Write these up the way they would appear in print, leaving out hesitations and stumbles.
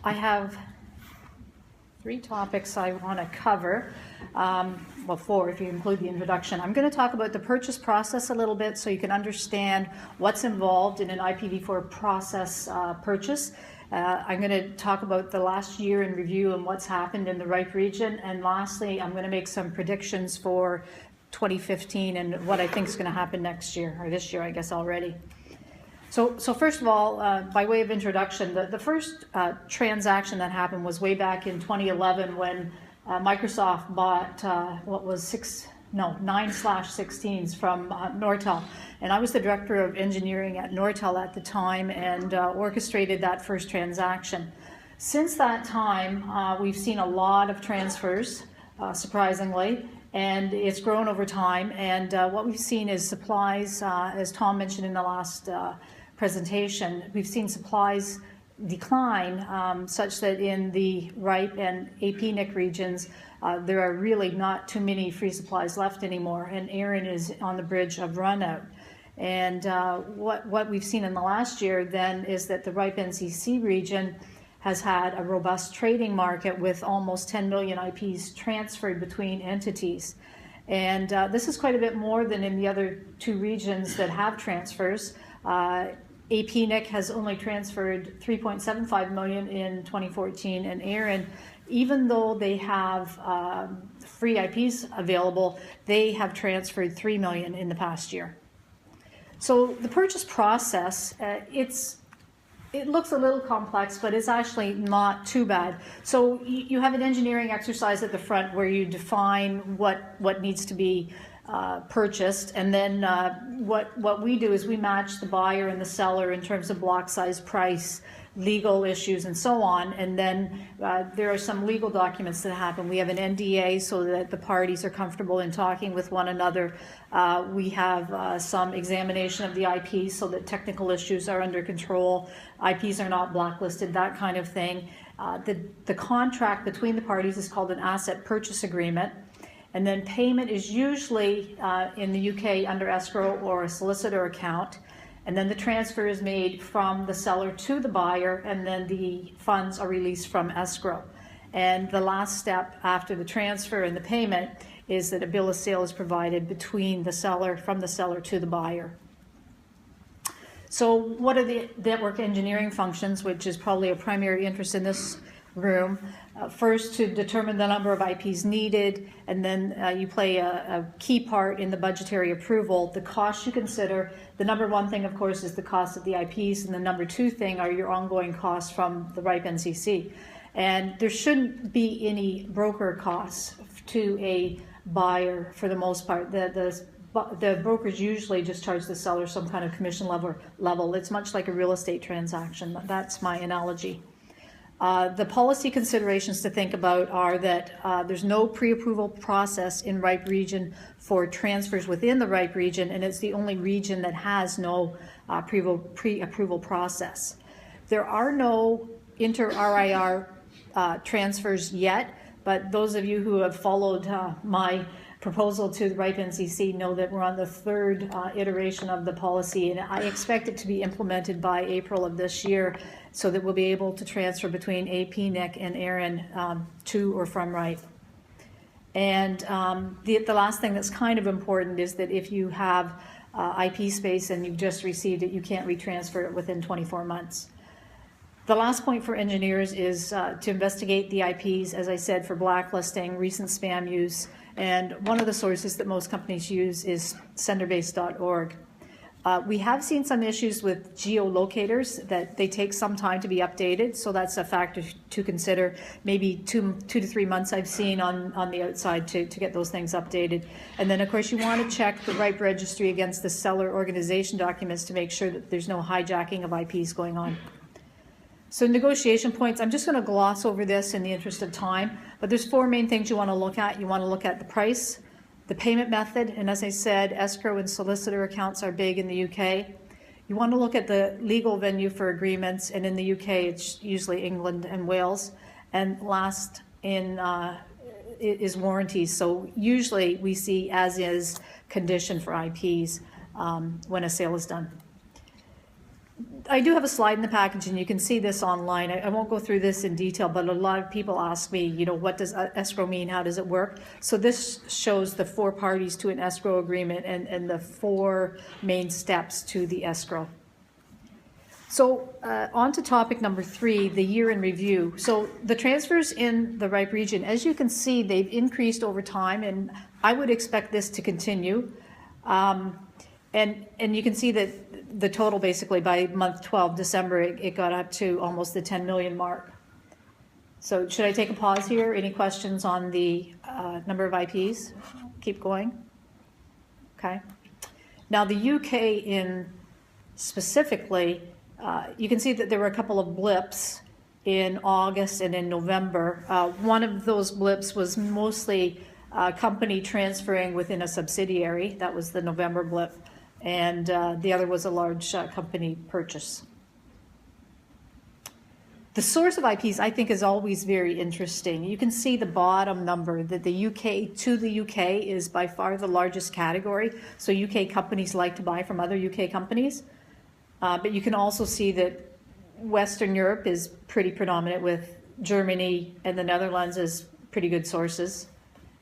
I have three topics I want to cover. Well, four if you include the introduction. I'm going to talk about the purchase process a little bit so you can understand what's involved in an IPv4 process purchase. I'm going to talk about the last year in review and what's happened in the RIPE region. And lastly, I'm going to make some predictions for 2015 and what I think is going to happen next year, or this year, I guess, already. So first of all, by way of introduction, the first transaction that happened was way back in 2011 when Microsoft bought what was 9/16s from Nortel. And I was the director of engineering at Nortel at the time and orchestrated that first transaction. Since that time, we've seen a lot of transfers, surprisingly, and it's grown over time. And what we've seen is supplies, as Tom mentioned in the last presentation, we've seen supplies decline such that in the RIPE and APNIC regions, there are really not too many free supplies left anymore, and Aaron is on the bridge of run out. And what we've seen in the last year then is that the RIPE NCC region has had a robust trading market with almost 10 million IPs transferred between entities. And this is quite a bit more than in the other two regions that have transfers. APNIC has only transferred 3.75 million in 2014, and Aaron, even though they have free IPs available, they have transferred 3 million in the past year. So the purchase process, it looks a little complex, but it's actually not too bad. So you have an engineering exercise at the front where you define what needs to be purchased, and then what we do is we match the buyer and the seller in terms of block size, price, legal issues, and so on. And then there are some legal documents that happen. We have an NDA so that the parties are comfortable in talking with one another. We have some examination of the IP so that technical issues are under control. IPs are not blacklisted, that kind of thing. The contract between the parties is called an asset purchase agreement. And then payment is usually in the UK under escrow or a solicitor account. And then the transfer is made from the seller to the buyer, and then the funds are released from escrow. And the last step after the transfer and the payment is that a bill of sale is provided between the seller, from the seller to the buyer. So what are the network engineering functions, which is probably a primary interest in this room? First, to determine the number of IPs needed, and then you play a key part in the budgetary approval. The costs you consider, the number one thing, of course, is the cost of the IPs, and the number two thing are your ongoing costs from the RIPE NCC. And there shouldn't be any broker costs to a buyer for the most part. The brokers usually just charge the seller some kind of commission level. It's much like a real estate transaction. That's my analogy. The policy considerations to think about are that there's no pre-approval process in RIPE region for transfers within the RIPE region, and it's the only region that has no pre-approval process. There are no inter-RIR transfers yet, but those of you who have followed my proposal to the RIPE NCC know that we're on the third iteration of the policy, and I expect it to be implemented by April of this year so that we'll be able to transfer between APNIC and Aaron to or from RIPE. And the last thing that's kind of important is that if you have IP space and you've just received it, you can't retransfer it within 24 months. The last point for engineers is to investigate the IPs, as I said, for blacklisting, recent spam use, and one of the sources that most companies use is senderbase.org. We have seen some issues with geolocators, that they take some time to be updated, so that's a factor to consider. Maybe two to 3 months I've seen on the outside to get those things updated. And then, of course, you want to check the RIPE registry against the seller organization documents to make sure that there's no hijacking of IPs going on. So negotiation points, I'm just going to gloss over this in the interest of time, but there's four main things you want to look at. You want to look at the price, the payment method, and as I said, escrow and solicitor accounts are big in the UK. You want to look at the legal venue for agreements, and in the UK it's usually England and Wales. And last is warranties. So usually we see as-is condition for IPs when a sale is done. I do have a slide in the package, and you can see this online. I won't go through this in detail, but a lot of people ask me, you know, what does escrow mean? How does it work? So this shows the 4 parties to an escrow agreement and the 4 main steps to the escrow. So on to topic number 3, the year in review. So the transfers in the RIPE region, as you can see, they've increased over time, and I would expect this to continue. And you can see that the total, basically by month 12, December, it got up to almost the 10 million mark. So should I take a pause here? Any questions on the number of IPs? Keep going. Okay. Now the UK in specifically, you can see that there were a couple of blips in August and in November. One of those blips was mostly a company transferring within a subsidiary. That was the November blip. And the other was a large company purchase. The source of IPs, I think, is always very interesting. You can see the bottom number, that the UK to the UK is by far the largest category. So UK companies like to buy from other UK companies. But you can also see that Western Europe is pretty predominant, with Germany and the Netherlands as pretty good sources.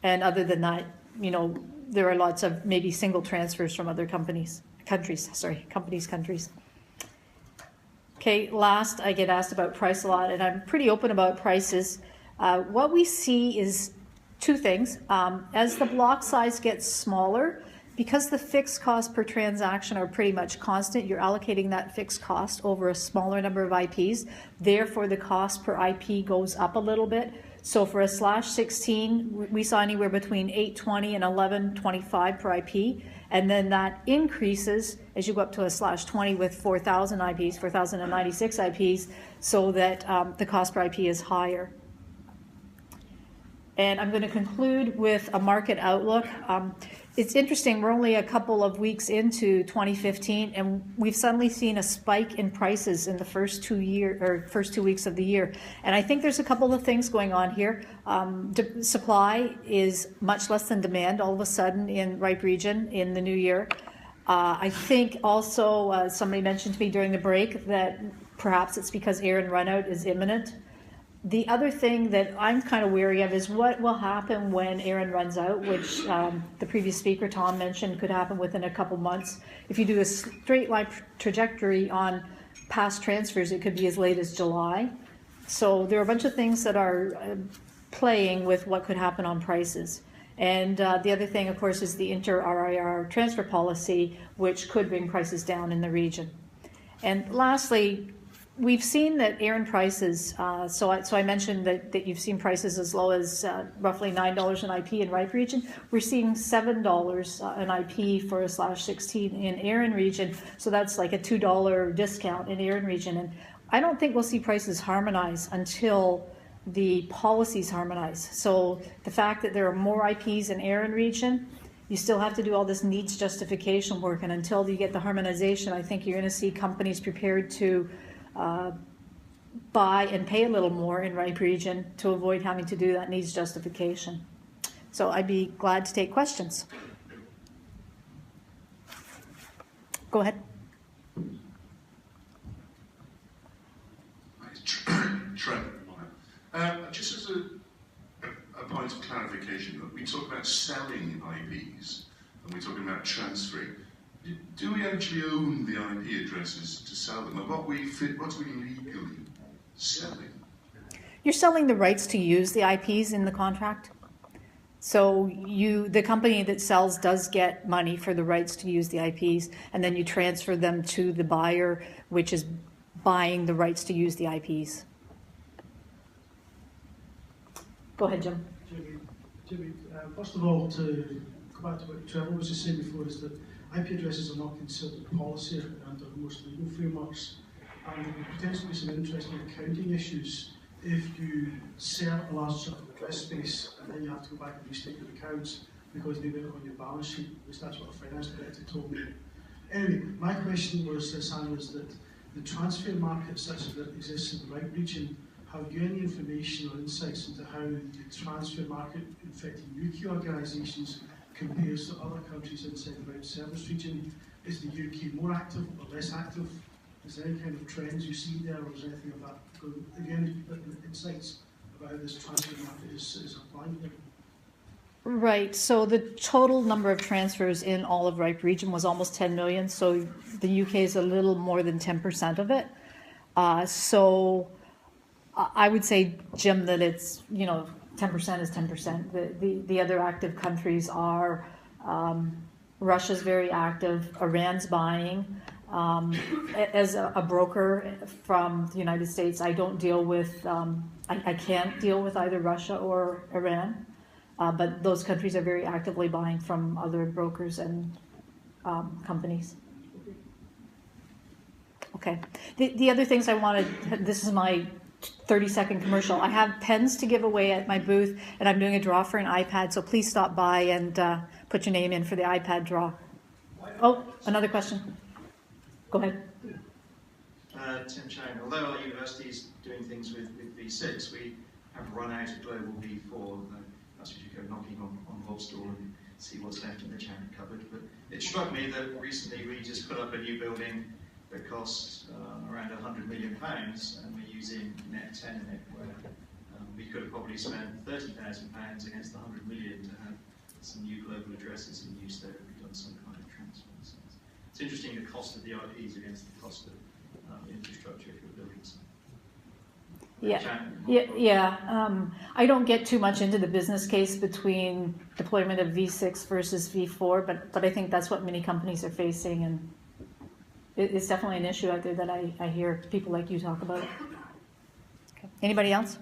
And other than that, you know, there are lots of maybe single transfers from other countries. Okay, last, I get asked about price a lot, and I'm pretty open about prices. What we see is 2 things. As the block size gets smaller, because the fixed costs per transaction are pretty much constant, you're allocating that fixed cost over a smaller number of IPs. Therefore, the cost per IP goes up a little bit. So for a /16, we saw anywhere between $8.20 and $11.25 per IP. And then that increases as you go up to a /20 with 4,000 IPs, 4,096 IPs, so that the cost per IP is higher. And I'm going to conclude with a market outlook. It's interesting, we're only a couple of weeks into 2015, and we've suddenly seen a spike in prices in the first 2 weeks of the year. And I think there's a couple of things going on here. Supply is much less than demand all of a sudden in RIPE region in the new year. I think also somebody mentioned to me during the break that perhaps it's because air and runout is imminent. The other thing that I'm kind of wary of is what will happen when Aaron runs out, which the previous speaker, Tom, mentioned could happen within a couple months. If you do a straight line trajectory on past transfers, it could be as late as July. So there are a bunch of things that are playing with what could happen on prices. And the other thing, of course, is the inter-RIR transfer policy, which could bring prices down in the region. And lastly, we've seen that Aaron prices, so I mentioned that you've seen prices as low as roughly $9 an IP in RIPE region. We're seeing $7 an IP for a /16 in Aaron region, so that's like a $2 discount in Aaron region. And I don't think we'll see prices harmonize until the policies harmonize. So the fact that there are more IPs in Aaron region, you still have to do all this needs justification work, and until you get the harmonization, I think you're going to see companies prepared to buy and pay a little more in RIPE region to avoid having to do that needs justification. So I'd be glad to take questions. Go ahead. Trent, just as a point of clarification, we talk about selling IPs and we're talking about transferring. Do we actually own the IP addresses to sell them? And what are we legally selling? You're selling the rights to use the IPs in the contract. So the company that sells does get money for the rights to use the IPs, and then you transfer them to the buyer, which is buying the rights to use the IPs. Go ahead, Jim. Jimmy, first of all, to go back to what Trevor was just saying before, is that IP addresses are not considered policy under most legal frameworks, and there could potentially be some interesting accounting issues if you sell a large chunk of address space and then you have to go back and restate your accounts because they weren't on your balance sheet, which that's what a finance director told me. Anyway, my question was, Sandra, is that the transfer market such as that exists in the RIPE region, have you any information or insights into how the transfer market affecting UK organisations compares to other countries inside the RIPE service region? Is the UK more active or less active Is there any kind of trends you see there, or is anything of that going? Again, insights about how this transfer market is applying here. Right, so the total number of transfers in all of RIPE region was almost 10 million, so the UK is a little more than 10% of it. So I would say, Jim, that it's, 10% is 10%. The other active countries are, Russia's very active, Iran's buying. As a broker from the United States, I don't deal with, I can't deal with either Russia or Iran. But those countries are very actively buying from other brokers and companies. Okay. The other things I wanted, this is my 30-second commercial. I have pens to give away at my booth, and I'm doing a draw for an iPad, so please stop by and put your name in for the iPad draw. Oh, another question. Go ahead. Tim Chang. Although our university is doing things with V6, we have run out of global V4. That's what you go knocking on Bob's door and see what's left in the charity cupboard. But it struck me that recently we just put up a new building that costs around £100 million, and we're using net 10 in it, where we could have probably spent £30,000 against the £100 million to have some new global addresses in use there if we've done some kind of transfer. So it's interesting, the cost of the IPs against the cost of infrastructure if you're building something. Yeah. I don't get too much into the business case between deployment of V6 versus V4, but I think that's what many companies are facing, and it's definitely an issue out there that I hear people like you talk about. Okay. Anybody else?